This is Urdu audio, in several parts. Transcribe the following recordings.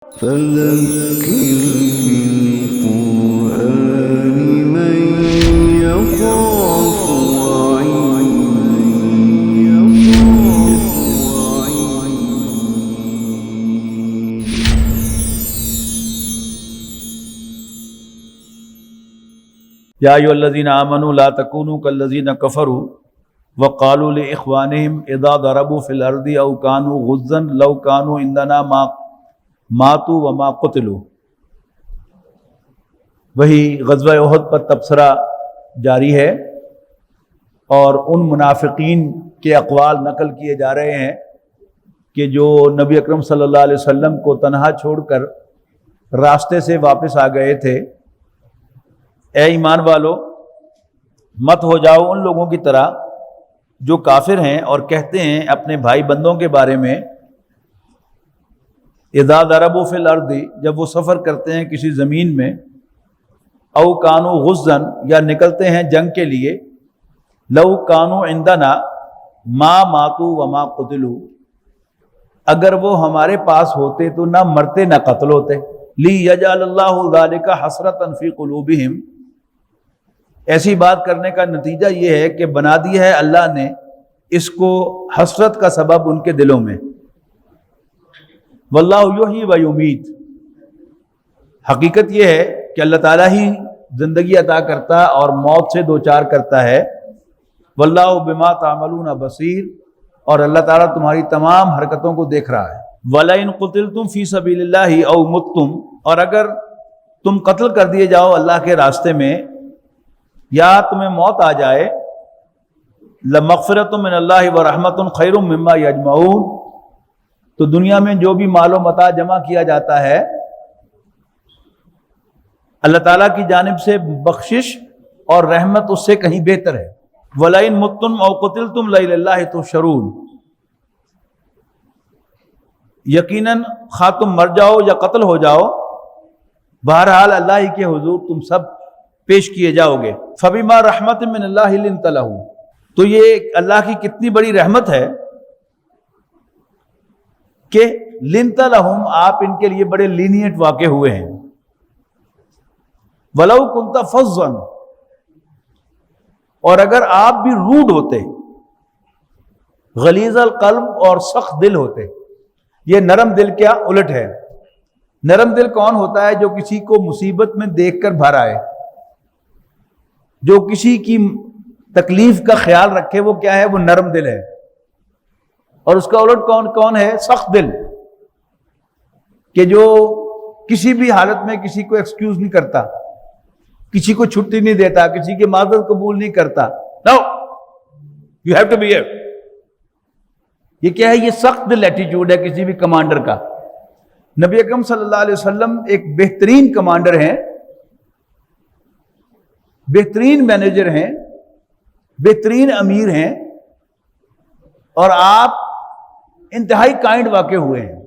فذكر بالقرآن من يخاف یا ایھا الذین آمنوا لا تکونوا کالذین کفروا وقالوا لاخوانہم اذا ضربوا فی الارض او كانوا غزا لو كانوا عندنا ماتوا وما قتلوا۔ وہی غزوہ احد پر تبصرہ جاری ہے اور ان منافقین کے اقوال نقل کیے جا رہے ہیں کہ جو نبی اکرم صلی اللہ علیہ وسلم کو تنہا چھوڑ کر راستے سے واپس آ گئے تھے۔ اے ایمان والو، مت ہو جاؤ ان لوگوں کی طرح جو کافر ہیں اور کہتے ہیں اپنے بھائی بندوں کے بارے میں اذا ضربوا فی الارض، جب وہ سفر کرتے ہیں کسی زمین میں، او کانوا غزا، یا نکلتے ہیں جنگ کے لیے، لو کانوا عندنا ما ماتوا وما قتلوا، اگر وہ ہمارے پاس ہوتے تو نہ مرتے نہ قتل ہوتے۔ لیجعل اللہ ذلک حسرۃ فی قلوبہم، ایسی بات کرنے کا نتیجہ یہ ہے کہ بنا دیا ہے اللہ نے اس کو حسرت کا سبب ان کے دلوں میں۔ واللہ یحیی و یمیت، حقیقت یہ ہے کہ اللہ تعالیٰ ہی زندگی عطا کرتا اور موت سے دوچار کرتا ہے۔ واللہ بما تعملون بصیر، اور اللہ تعالیٰ تمہاری تمام حرکتوں کو دیکھ رہا ہے۔ وَلَئِن قُتِلْتُمْ فِي سَبِيلِ اللَّهِ أَوْ مُتْتُمْ، اور اگر تم قتل کر دیے جاؤ اللہ کے راستے میں یا تمہیں موت آ جائے، لَمَغْفِرَةٌ مِّنَ اللَّهِ وَرَحْمَةٌ خَيْرٌ مِّمَّا يَجْمَعُونَ، تو دنیا میں جو بھی مال و متاع جمع کیا جاتا ہے اللہ تعالیٰ کی جانب سے بخشش اور رحمت اس سے کہیں بہتر ہے۔ وَلَئِن مُتُّمْ أَوْ قُتِلْتُمْ لَإِلَى اللَّهِ تُحْشَرُونَ، یقیناً خواہ تم مر جاؤ یا قتل ہو جاؤ، بہرحال اللہ ہی کے حضور تم سب پیش کیے جاؤ گے۔ فَبِمَا رَحْمَةٍ مِّنَ اللَّهِ لِنْتَ لَهُمْ، تو یہ اللہ کی کتنی بڑی رحمت ہے کہ لِنْتَ لَهُمْ، آپ ان کے لیے بڑے لینیٹ واقع ہوئے ہیں۔ وَلَوْ كُنْتَ فَظًّا، اور اگر آپ بھی روڈ ہوتے، غلیظ القلب اور سخت دل ہوتے۔ یہ نرم دل کیا الٹ ہے۔ نرم دل کون ہوتا ہے؟ جو کسی کو مصیبت میں دیکھ کر بھر آئے، جو کسی کی تکلیف کا خیال رکھے، وہ کیا ہے؟ وہ نرم دل ہے۔ اور اس کا الٹ کون ہے؟ سخت دل، کہ جو کسی بھی حالت میں کسی کو ایکسکیوز نہیں کرتا، کسی کو چھٹی نہیں دیتا، کسی کی معذرت قبول نہیں کرتا۔ No you have to be here. یہ کیا ہے؟ یہ سخت دل ایٹیٹیوڈ ہے کسی بھی کمانڈر کا۔ نبی اکرم صلی اللہ علیہ وسلم ایک بہترین کمانڈر ہیں، بہترین مینیجر ہیں، بہترین امیر ہیں، اور آپ انتہائی کائنڈ واقع ہوئے ہیں۔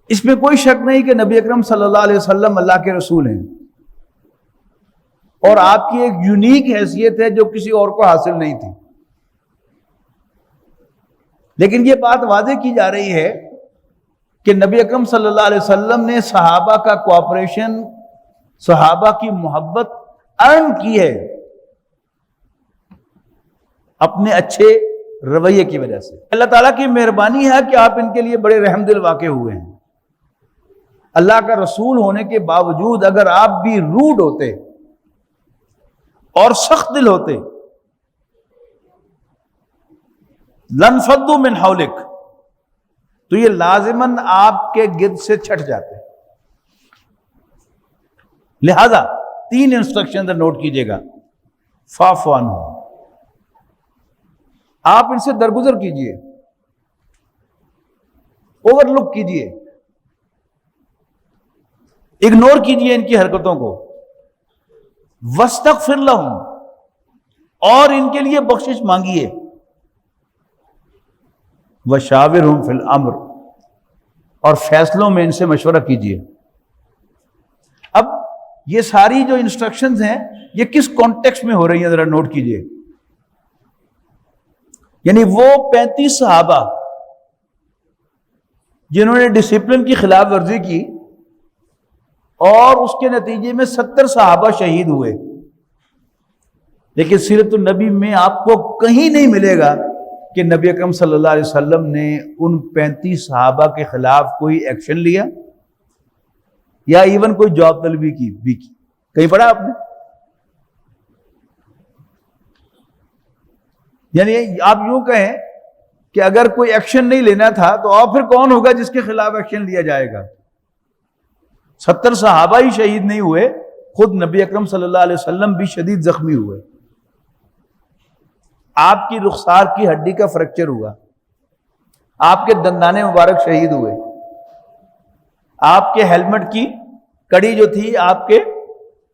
اس میں کوئی شک نہیں کہ نبی اکرم صلی اللہ علیہ وسلم اللہ کے رسول ہیں، اور آپ کی ایک یونیک حیثیت ہے جو کسی اور کو حاصل نہیں تھی۔ لیکن یہ بات واضح کی جا رہی ہے کہ نبی اکرم صلی اللہ علیہ وسلم نے صحابہ کا کوآپریشن، صحابہ کی محبت ارن کی ہے اپنے اچھے رویے کی وجہ سے۔ اللہ تعالیٰ کی مہربانی ہے کہ آپ ان کے لیے بڑے رحم دل واقع ہوئے ہیں۔ اللہ کا رسول ہونے کے باوجود اگر آپ بھی روڈ ہوتے اور سخت دل ہوتے، لَنْفَضُّوا مِنْ حَوْلِكَ، تو یہ لازماً آپ کے گرد سے چھٹ جاتے۔ لہذا 3 انسٹرکشن نوٹ کیجئے گا۔ فَاعْفُ عَنْهُمْ، آپ ان سے درگزر کیجئے، اوور لک کیجئے، اگنور کیجئے ان کی حرکتوں کو۔ وَاسْتَغْفِرْ لَهُمْ، اور ان کے لیے بخشش مانگیے۔ وَشَاوِرْهُمْ فِي الْأَمْرِ، اور فیصلوں میں ان سے مشورہ کیجئے۔ اب یہ ساری جو انسٹرکشنز ہیں یہ کس کانٹیکسٹ میں ہو رہی ہیں ذرا نوٹ کیجئے۔ یعنی وہ 35 صحابہ جنہوں نے ڈسپلن کی خلاف ورزی کی اور اس کے نتیجے میں 70 صحابہ شہید ہوئے. لیکن سیرت النبی میں آپ کو کہیں نہیں ملے گا کہ نبی اکرم صلی اللہ علیہ وسلم نے ان 35 صحابہ کے خلاف کوئی ایکشن لیا یا ایون کوئی جواب طلبی بھی کی. کہیں پڑھا آپ نے؟ یعنی آپ یوں کہیں کہ اگر کوئی ایکشن نہیں لینا تھا تو اور پھر کون ہوگا جس کے خلاف ایکشن لیا جائے گا؟ 70 صحابہ ہی شہید نہیں ہوئے، خود نبی اکرم صلی اللہ علیہ وسلم بھی شدید زخمی ہوئے. آپ کی رخسار کی ہڈی کا فریکچر ہوا، آپ کے دندان مبارک شہید ہوئے، آپ کے ہیلمٹ کی کڑی جو تھی آپ کے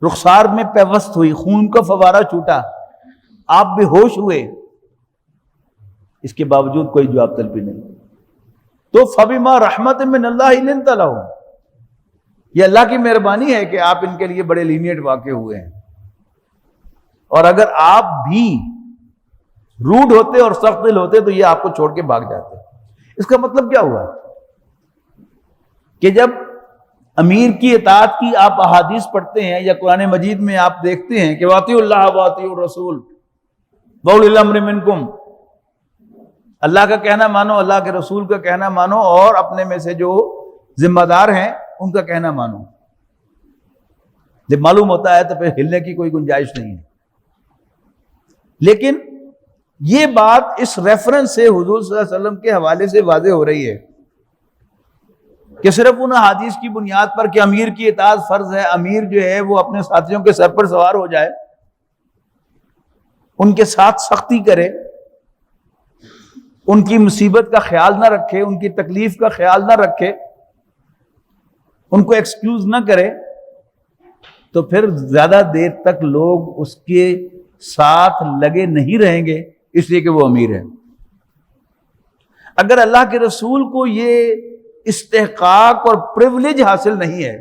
رخسار میں پیوست ہوئی، خون کا فوارہ چھوٹا، آپ بے ہوش ہوئے، اس کے باوجود کوئی جواب طلبی نہیں. تو فَبِمَا رَحْمَةٍ مِّنَ اللَّهِ لِنتَ لَهُمْ، یہ اللہ کی مہربانی ہے کہ آپ ان کے لیے بڑے لینیٹ واقع ہوئے ہیں. اور اگر آپ بھی روڈ ہوتے اور سخت دل ہوتے تو یہ آپ کو چھوڑ کے بھاگ جاتے. اس کا مطلب کیا ہوا کہ جب امیر کی اطاعت کی آپ احادیث پڑھتے ہیں یا قرآن مجید میں آپ دیکھتے ہیں کہ وَأَطِیعُوا اللَّهَ وَأَطِیعُوا الرَّسُولَ وَأُولِي الْأَمْرِ مِنْکُمْ، اللہ کا کہنا مانو، اللہ کے رسول کا کہنا مانو، اور اپنے میں سے جو ذمہ دار ہیں ان کا کہنا مانو. جب معلوم ہوتا ہے تو پھر ہلنے کی کوئی گنجائش نہیں ہے. لیکن یہ بات اس ریفرنس سے حضور صلی اللہ علیہ وسلم کے حوالے سے واضح ہو رہی ہے کہ صرف ان حدیث کی بنیاد پر کہ امیر کی اطاعت فرض ہے، امیر جو ہے وہ اپنے ساتھیوں کے سر پر سوار ہو جائے، ان کے ساتھ سختی کرے، ان کی مصیبت کا خیال نہ رکھے، ان کی تکلیف کا خیال نہ رکھے، ان کو ایکسکیوز نہ کرے، تو پھر زیادہ دیر تک لوگ اس کے ساتھ لگے نہیں رہیں گے اس لیے کہ وہ امیر ہے. اگر اللہ کے رسول کو یہ استحقاق اور پریولیج حاصل نہیں ہے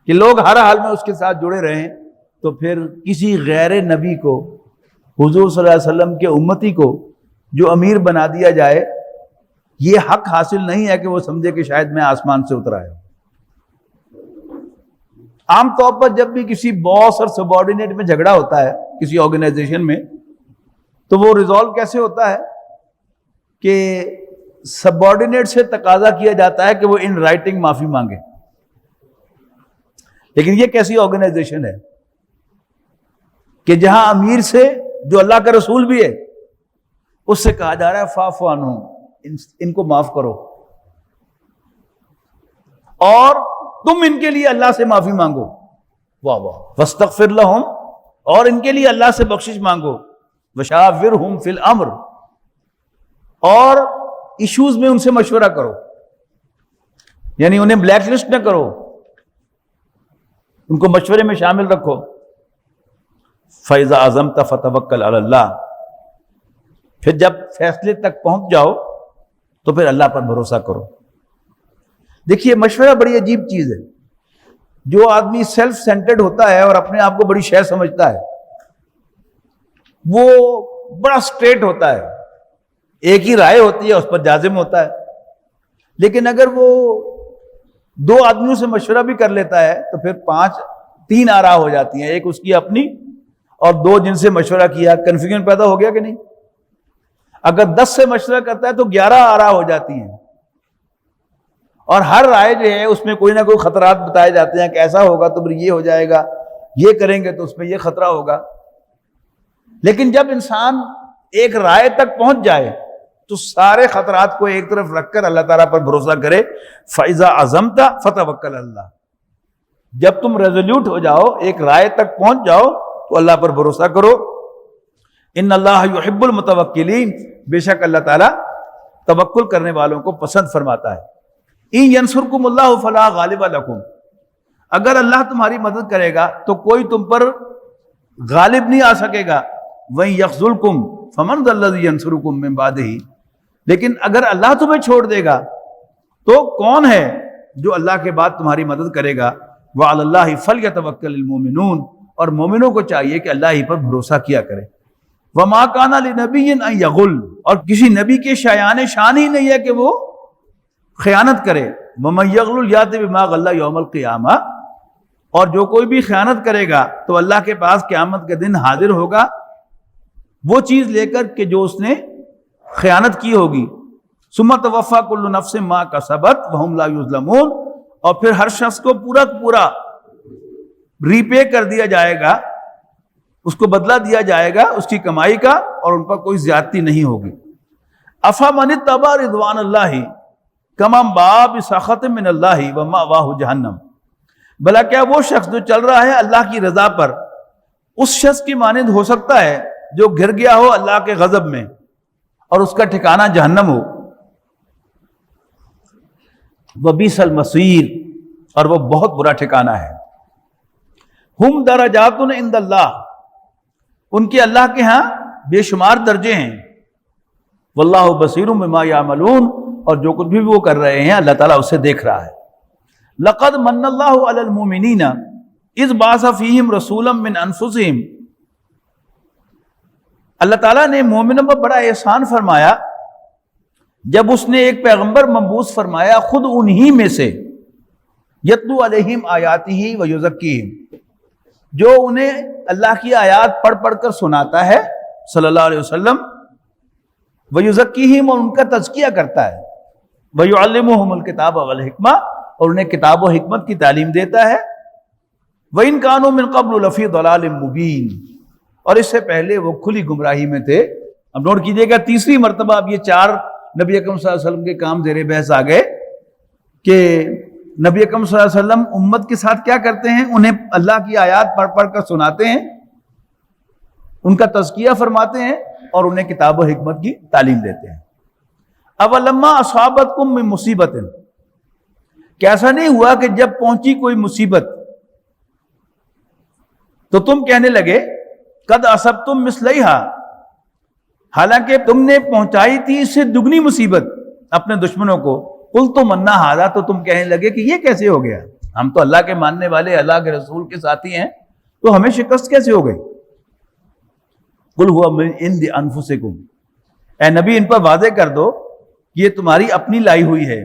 کہ لوگ ہر حال میں اس کے ساتھ جڑے رہیں، تو پھر کسی غیر نبی کو، حضور صلی اللہ علیہ وسلم کے امتی کو جو امیر بنا دیا جائے، یہ حق حاصل نہیں ہے کہ وہ سمجھے کہ شاید میں آسمان سے اترا ہے. عام طور پر جب بھی کسی باس اور سبارڈینیٹ میں جھگڑا ہوتا ہے کسی آرگنائزیشن میں، تو وہ ریزالو کیسے ہوتا ہے کہ سبارڈینیٹ سے تقاضا کیا جاتا ہے کہ وہ ان رائٹنگ معافی مانگے. لیکن یہ کیسی آرگنائزیشن ہے کہ جہاں امیر سے، جو اللہ کا رسول بھی ہے، اس سے کہا جا رہا ہے فاعف عنہم، ان کو معاف کرو، اور تم ان کے لیے اللہ سے معافی مانگو. واہ واہ. واستغفر لہم، اور ان کے لیے اللہ سے بخشش مانگو. وشاورہم فی الامر، اور ایشوز میں ان سے مشورہ کرو، یعنی انہیں بلیک لسٹ نہ کرو، ان کو مشورے میں شامل رکھو. فَإِذَا عَزَمْتَ فَتَوَکَّلْ عَلَى اللَّهِ، پھر جب فیصلے تک پہنچ جاؤ تو پھر اللہ پر بھروسہ کرو. دیکھیے مشورہ بڑی عجیب چیز ہے. جو آدمی سیلف سینٹرڈ ہوتا ہے اور اپنے آپ کو بڑی شے سمجھتا ہے، وہ بڑا اسٹریٹ ہوتا ہے، ایک ہی رائے ہوتی ہے، اس پر جازم ہوتا ہے. لیکن اگر وہ 2 آدمیوں سے مشورہ بھی کر لیتا ہے تو پھر 3 آراء ہو جاتی ہیں، ایک اس کی اپنی اور 2 جن سے مشورہ کیا. کنفیوژن پیدا ہو گیا کہ نہیں؟ اگر 10 سے مشورہ کرتا ہے تو 11 آراء ہو جاتی ہیں، اور ہر رائے جو ہے اس میں کوئی نہ کوئی خطرات بتائے جاتے ہیں کہ ایسا ہوگا تو پھر یہ ہو جائے گا، یہ کریں گے تو اس میں یہ خطرہ ہوگا. لیکن جب انسان ایک رائے تک پہنچ جائے تو سارے خطرات کو ایک طرف رکھ کر اللہ تعالیٰ پر بھروسہ کرے. فَإِذَا عَزَمْتَ فَتَوَکَّلْ عَلَى اللَّهِ، جب تم ریزولوٹ ہو جاؤ، ایک رائے تک پہنچ جاؤ تو اللہ پر بھروسہ کرو. ان اللہ یحب المتوکلین، بے شک اللہ تعالیٰ توکل کرنے والوں کو پسند فرماتا ہے. ان ینصرکم اللہ فلا غالب لکم، اگر اللہ تمہاری مدد کرے گا تو کوئی تم پر غالب نہیں آ سکے گا. وَإِن یخذلکم فمن ذا الذی ینصرکم من بعدہ، لیکن اگر اللہ تمہیں چھوڑ دے گا تو کون ہے جو اللہ کے بعد تمہاری مدد کرے گا. وعلی اللہ فلیتوکل المؤمنون، اور مومنوں کو چاہیے کہ اللہ ہی پر بھروسہ کیا کرے. وما کان لنبی ان یغل، اور کسی نبی کے شایان شان ہی نہیں ہے کہ وہ خیانت کرے، وَمَن يَغْلُلْ يَأْتِ بِمَا غَلَّ يَوْمَ الْقِيَامَةِ، اور جو کوئی بھی خیانت کرے گا تو اللہ کے پاس قیامت کے دن حاضر ہوگا وہ چیز لے کر کہ جو اس نے خیانت کی ہوگی۔ ثُمَّ تُوَفَّىٰ كُلُّ نَفْسٍ مَا كَسَبَتْ وَهُمْ لَا يُظْلَمُونَ، اور پھر ہر شخص کو پورا پورا ری پے کر دیا جائے گا، اس کو بدلہ دیا جائے گا اس کی کمائی کا، اور ان پر کوئی زیادتی نہیں ہوگی۔ أَفَمَنِ اتَّبَعَ رِضْوَانَ اللَّهِ كَمَن بَاءَ بِسَخَطٍ مِّنَ اللَّهِ وَمَأْوَاهُ جَهَنَّمُ، بھلا کیا وہ شخص جو چل رہا ہے اللہ کی رضا پر اس شخص کی مانند ہو سکتا ہے جو گر گیا ہو اللہ کے غضب میں اور اس کا ٹھکانہ جہنم ہو؟ وَبِئْسَ الْمَصِيرُ، اور وہ بہت برا ٹھکانہ ہے۔ ہم درجات عند اللہ، ان کے اللہ کے ہاں بے شمار درجے ہیں۔ واللہ بصیر بما یعملون، اور جو کچھ بھی وہ کر رہے ہیں اللہ تعالیٰ اسے دیکھ رہا ہے۔ لقد من اللہ علی المؤمنین اذ بعث فیہم رسولا من انفسہم، اللہ تعالیٰ نے مومنوں پر بڑا احسان فرمایا جب اس نے ایک پیغمبر مبعوث فرمایا خود انہی میں سے، یتلو علیہم آیاتہ ویزکیہم، جو انہیں اللہ کی آیات پڑھ پڑھ کر سناتا ہے صلی اللہ علیہ وسلم، ویزکیہم، اور ان کا تزکیہ کرتا ہے، ویعلمہم الکتاب والحکمہ، اور انہیں کتاب و حکمت کی تعلیم دیتا ہے، وَإِن كَانُوا مِن قَبْلُ لَفِي ضَلَالٍ مُبِينٍ، اور اس سے پہلے وہ کھلی گمراہی میں تھے۔ اب نوٹ کیجئے گا تیسری مرتبہ اب یہ چار نبی اکرم صلی اللہ علیہ وسلم کے کام زیر بحث آ گئے کہ نبی اکرم صلی اللہ علیہ وسلم امت کے ساتھ کیا کرتے ہیں، انہیں اللہ کی آیات پڑھ پڑھ کر سناتے ہیں، ان کا تزکیہ فرماتے ہیں اور انہیں کتاب و حکمت کی تعلیم دیتے ہیں۔ اولما اصابتکم من مصیبت، کیسا نہیں ہوا کہ جب پہنچی کوئی مصیبت تو تم کہنے لگے قد اصبتم مثلیہا، حالانکہ تم نے پہنچائی تھی اس سے دگنی مصیبت اپنے دشمنوں کو، قلتم انا ھذا، تو تم کہنے لگے کہ یہ کیسے ہو گیا، ہم تو اللہ کے ماننے والے اللہ کے رسول کے ساتھی ہیں تو ہمیں شکست کیسے ہو گئی؟ قل ھو من عند انفسکم، اے نبی ان پر واضح کر دو کہ یہ تمہاری اپنی لائی ہوئی ہے،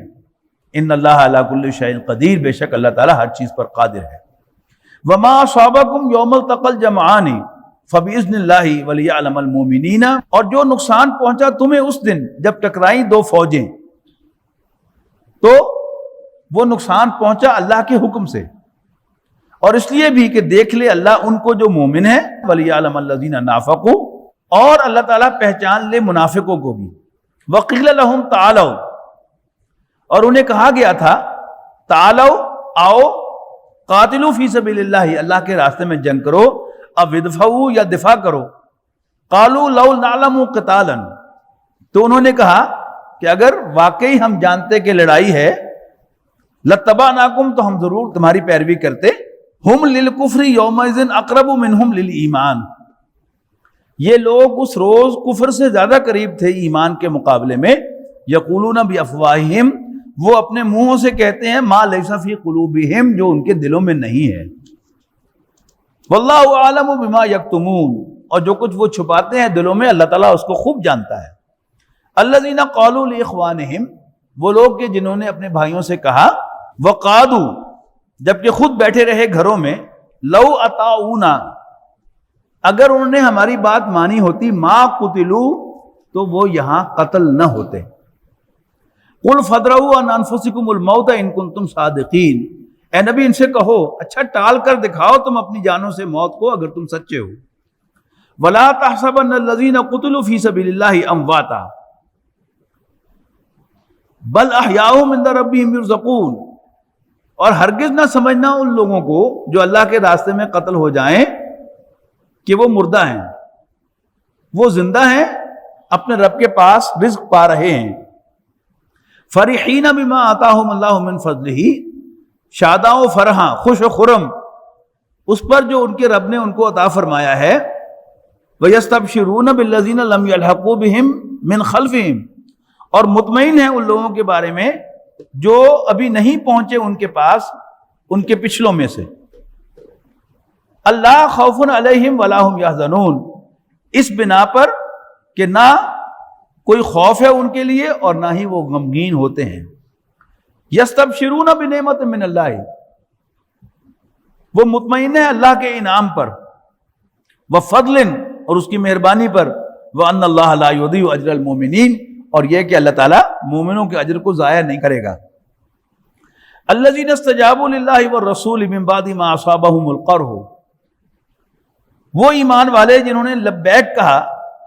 ان اللہ علی کل شیء قدیر، بے شک اللہ تعالیٰ ہر چیز پر قادر ہے۔ وما اصابکم یوم التقى الجمعان فباذن اللہ ولیعلم المؤمنین، اور جو نقصان پہنچا تمہیں اس دن جب ٹکرائیں دو فوجیں، تو وہ نقصان پہنچا اللہ کے حکم سے، اور اس لیے بھی کہ دیکھ لے اللہ ان کو جو مومن ہیں، ولیعلم الذین نافقوا، اور اللہ تعالیٰ پہچان لے منافقوں کو بھی۔ وقیل لهم تعالوا، اور انہیں کہا گیا تھا تعالوا، آؤ، قاتلوا فی سبیل اللہ، اللہ کے راستے میں جنگ کرو، اب ادفعوا، یا دفاع کرو۔ قالوا لو نعلم قتالا، تو انہوں نے کہا کہ اگر واقعی ہم جانتے کہ لڑائی ہے، لاتبعناکم، تو ہم ضرور تمہاری پیروی کرتے۔ ہم للکفر یومئذ اقرب منہم للایمان، یہ لوگ اس روز کفر سے زیادہ قریب تھے ایمان کے مقابلے میں۔ یقولون بافواہہم، وہ اپنے منہوں سے کہتے ہیں ما لیس فی قلوبہم، جو ان کے دلوں میں نہیں ہے۔ واللہ اعلم بما یکتمون، اور جو کچھ وہ چھپاتے ہیں دلوں میں اللہ تعالیٰ اس کو خوب جانتا ہے۔ الذین قالوا لاخوانہم، وہ لوگ کہ جنہوں نے اپنے بھائیوں سے کہا، وقعدوا، جبکہ خود بیٹھے رہے گھروں میں، لو اطاعونا، اگر انہوں نے ہماری بات مانی ہوتی، ما قتلوا، تو وہ یہاں قتل نہ ہوتے۔ قل فادرؤوا عن انفسکم الموت ان کنتم صادقین، اے نبی ان سے کہو اچھا ٹال کر دکھاؤ تم اپنی جانوں سے موت کو اگر تم سچے ہو۔ ولا تحسبن الذین قتلوا فی سبیل اللہ امواتا بل احیاء عند ربہم یرزقون، اور ہرگز نہ سمجھنا ان لوگوں کو جو اللہ کے راستے میں قتل ہو جائیں کہ وہ مردہ ہیں، وہ زندہ ہیں، اپنے رب کے پاس رزق پا رہے ہیں۔ فرحین بما آتاہم اللہ من فضلہ، شاداں و فرحاں، خوش و خرم اس پر جو ان کے رب نے ان کو عطا فرمایا ہے۔ وَيَسْتَبْشِرُونَ بِالَّذِينَ لَمْ يَلْحَقُوا بِهِمْ مِنْ خَلْفِهِمْ، اور مطمئن ہیں ان لوگوں کے بارے میں جو ابھی نہیں پہنچے ان کے پاس ان کے پچھلوں میں سے۔ اللہ خوف علیہم ولا هم يحزنون، اس بنا پر کہ نہ کوئی خوف ہے ان کے لیے اور نہ ہی وہ غمگین ہوتے ہیں۔ یستبشرون بنعمت من اللہ، وہ مطمئن ہے اللہ کے انعام پر، وفضل، اور اس کی مہربانی پر، وان اللہ لا یضیع اجر المؤمنین، اور یہ کہ اللہ تعالیٰ مومنوں کے اجر کو ضائع نہیں کرے گا۔ الذین استجابوا للہ والرسول من بعد ما اصابهم القرح، وہ ایمان والے جنہوں نے لبیک کہا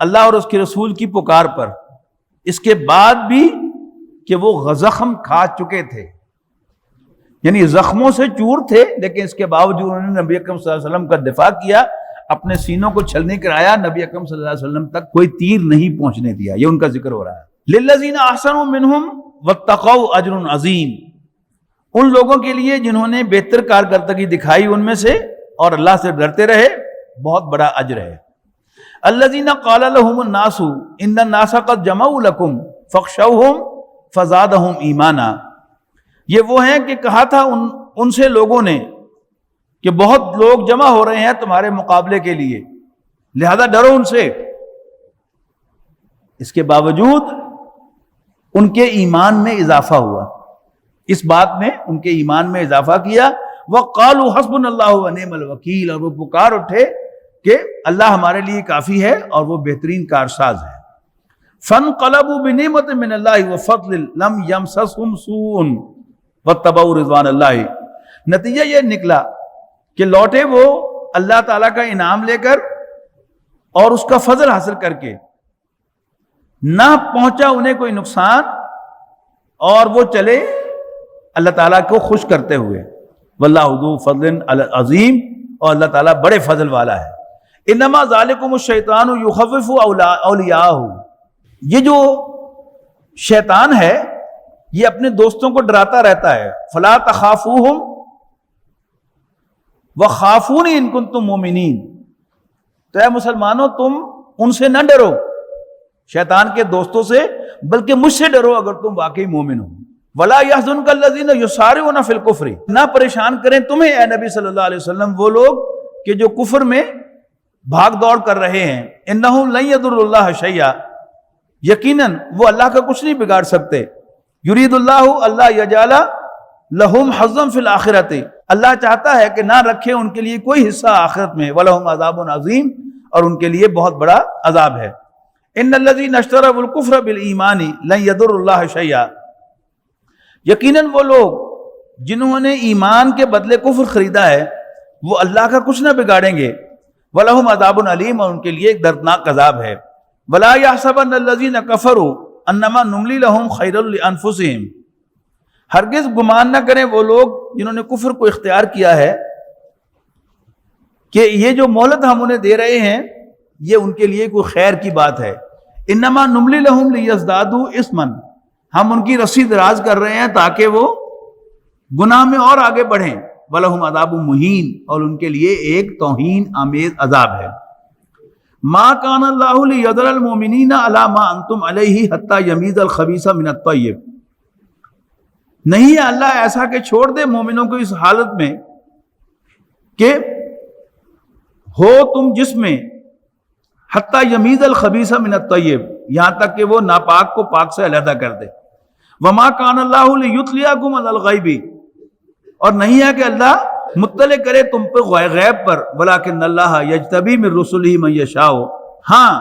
اللہ اور اس کے رسول کی پکار پر، اس کے بعد بھی کہ وہ زخم کھا چکے تھے، یعنی زخموں سے چور تھے، لیکن اس کے باوجود انہوں نے نبی اکرم صلی اللہ علیہ وسلم کا دفاع کیا، اپنے سینوں کو چھلنی کرایا، نبی اکرم صلی اللہ علیہ وسلم تک کوئی تیر نہیں پہنچنے دیا، یہ ان کا ذکر ہو رہا ہے۔ للذین احسنوا منہم واتقوا اجر عظیم، ان لوگوں کے لیے جنہوں نے بہتر کارکردگی دکھائی ان میں سے اور اللہ سے ڈرتے رہے، بہت بڑا اجر ہے۔ الذین قال لهم الناس ان الناس قد جمعوا لكم فاخشوهم فزادهم ایمانا، یہ وہ ہیں کہ کہا تھا ان سے لوگوں نے کہ بہت لوگ جمع ہو رہے ہیں تمہارے مقابلے کے لیے، لہذا ڈرو ان سے۔ اس کے باوجود ان کے ایمان میں اضافہ ہوا، اس بات میں ان کے ایمان میں اضافہ کیا۔ وَقَالُوا حَسْبُنَا اللَّهُ وَنِعْمَ الْوَكِيلُ، اور وہ پکار اٹھے کہ اللہ ہمارے لیے کافی ہے اور وہ بہترین کارساز ہے۔ فَانْقَلَبُوا بِنِعْمَةٍ مِّنَ اللَّهِ وَفَضْلٍ لَمْ يَمْسَسْهُمْ سُوءٌ وَاتَّبَعُوا رِضْوَانَ اللَّهِ، نتیجہ یہ نکلا کہ لوٹے وہ اللہ تعالیٰ کا انعام لے کر اور اس کا فضل حاصل کر کے، نہ پہنچا انہیں کوئی نقصان، اور وہ چلے اللہ تعالیٰ کو خوش کرتے ہوئے۔ واللہ ذو فضل عظیم، اور اللہ تعالیٰ بڑے فضل والا ہے۔ انما ذالکم الشیطان یخوف اولیاءہ، یہ جو شیطان ہے یہ اپنے دوستوں کو ڈراتا رہتا ہے۔ فلا تخافوہم وخافونی ان کنتم مومنین، تو اے مسلمانوں تم ان سے نہ ڈرو، شیطان کے دوستوں سے، بلکہ مجھ سے ڈرو اگر تم واقعی مومن ہو۔ ولا يحزنك الذين يسارعون في الكفر، نہ پریشان کریں تمہیں اے نبی صلی اللہ علیہ وسلم وہ لوگ کہ جو کفر میں بھاگ دوڑ کر رہے ہیں۔ انہم لن يضروا اللہ شیئا، یقیناً وہ اللہ کا کچھ نہیں بگاڑ سکتے۔ یرید اللہ اللہ یجعل لہم حظا فی الآخرۃ، اللہ چاہتا ہے کہ نہ رکھے ان کے لیے کوئی حصہ آخرت میں۔ ولہم عذاب عظیم، اور ان کے لیے بہت بڑا عذاب ہے۔ ان الذین اشتروا الکفر بالایمان لن یضروا اللہ شیئا، یقیناً وہ لوگ جنہوں نے ایمان کے بدلے کفر خریدا ہے وہ اللہ کا کچھ نہ بگاڑیں گے۔ وَلَهُمْ عَذَابٌ عَلِيمٌ، اور ان کے لیے ایک دردناک عذاب ہے۔ وَلَا يَحْسَبَنَّ الَّذِينَ كَفَرُوا أَنَّمَا نُمْلِي لَهُمْ خَيْرٌ لِأَنفُسِهِمْ، ہرگز گمان نہ کریں وہ لوگ جنہوں نے کفر کو اختیار کیا ہے کہ یہ جو مہلت ہم انہیں دے رہے ہیں یہ ان کے لیے کوئی خیر کی بات ہے۔ انما نملی لہم لیزدادوا اثما، ہم ان کی رسی دراز کر رہے ہیں تاکہ وہ گناہ میں اور آگے بڑھیں۔ وَلَهُمْ عَذَابٌ مُهِينٌ، اور ان کے لیے ایک توہین آمیز عذاب ہے۔ مَا كَانَ اللَّهُ لِيَذَرَ الْمُؤْمِنِينَ عَلَى مَا أَنْتُمْ عَلَيْهِ حَتَّى يَمِيزَ الْخَبِيثَ مِنَ الطَّيِّبِ، نہیں ہے اللہ ایسا کہ چھوڑ دے مومنوں کو اس حالت میں کہ ہو تم جس میں حتیٰ یمیز الخبیث من الطیب، یہاں تک کہ وہ ناپاک کو پاک سے علیحدہ کر دے۔ وما کان اللہ لیطلعکم علی الغیب، اور نہیں ہے کہ اللہ مطلع کرے تم پر غیب پر، ولکن اللہ یجتبی من رسلہ من یشاء، ہاں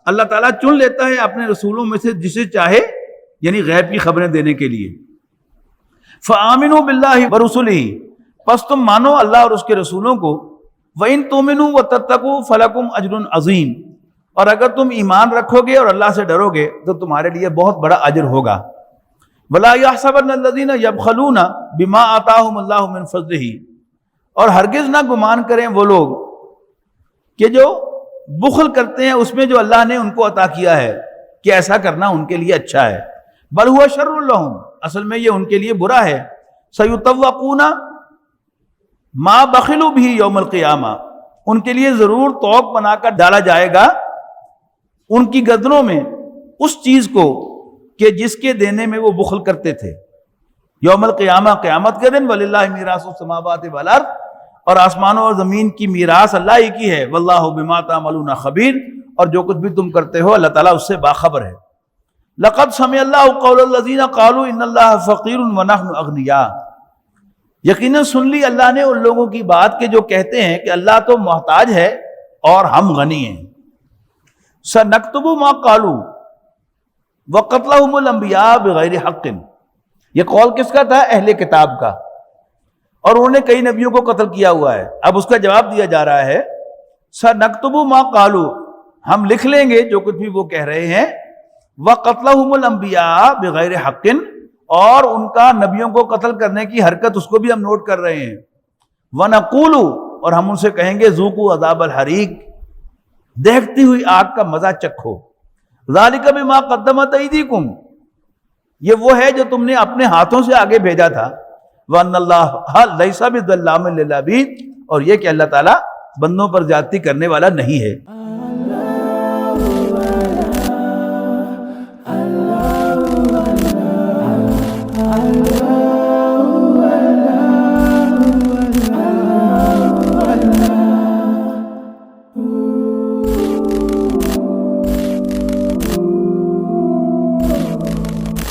اللہ تعالیٰ چن لیتا ہے اپنے رسولوں میں سے جسے چاہے، یعنی غیب کی خبریں دینے کے لیے۔ فآمنوا باللہ ورسلہ، پس تم مانو اللہ اور اس کے رسولوں کو۔ وَإِن تُؤْمِنُوا وَتَتَّقُوا فَلَكُمْ أَجْرٌ عَظِيمٌ، اور اگر تم ایمان رکھو گے اور اللہ سے ڈرو گے تو تمہارے لیے بہت بڑا اجر ہوگا۔ وَلَا يَحْسَبَنَّ الَّذِينَ يَبْخَلُونَ بِمَا آتَاهُمُ اللَّهُ مِنْ فَضْلِهِ، اور ہرگز نہ گمان کریں وہ لوگ کہ جو بخل کرتے ہیں اس میں جو اللہ نے ان کو عطا کیا ہے، کہ ایسا کرنا ان کے لیے اچھا ہے۔ بل هو شر لهم، اصل میں یہ ان کے لیے برا ہے۔ سَيُطَوَّقُونَ ما بخلوا بھی یوم القیامہ، ان کے لیے ضرور طوق بنا کر ڈالا جائے گا ان کی گردنوں میں اس چیز کو کہ جس کے دینے میں وہ بخل کرتے تھے۔ یوم القیامہ، قیامت کے دن، وللہ میراث السماوات والارض، اور آسمانوں اور زمین کی میراث اللہ ہی کی ہے۔ واللہ بما تعملون خبیر، اور جو کچھ بھی تم کرتے ہو اللہ تعالیٰ اس سے باخبر ہے۔ لقد سمع اللہ قول الذین قالوا ان اللہ فقیر ونحن اغنیاء، یقیناً سن لی اللہ نے ان لوگوں کی بات کہ جو کہتے ہیں کہ اللہ تو محتاج ہے اور ہم غنی ہیں۔ سنکتب ما قالوا وقتلهم الانبیاء بغیر حق، یہ قول کس کا تھا؟ اہل کتاب کا، اور انہوں نے کئی نبیوں کو قتل کیا ہوا ہے۔ اب اس کا جواب دیا جا رہا ہے سنکتب ما قالوا، ہم لکھ لیں گے جو کچھ بھی وہ کہہ رہے ہیں، وقتلهم الانبیاء بغیر حق، اور ان کا نبیوں کو قتل کرنے کی حرکت اس کو بھی ہم نوٹ کر رہے ہیں۔ وَنَقُولُ، اور ہم ان سے کہیں گے ذُوقُوا عذاب الحریق، دیکھتی ہوئی آگ کا مزہ چکھو۔ ذَلِكَ بِمَا قَدَّمَتْ أَيْدِيكُمْ، یہ وہ ہے جو تم نے اپنے ہاتھوں سے آگے بھیجا تھا۔ وَأَنَّ اللَّهَ لَيْسَ بِظَلَّامٍ لِّلْعَبِيدِ، اور یہ کہ اللہ تعالیٰ بندوں پر زیادتی کرنے والا نہیں ہے۔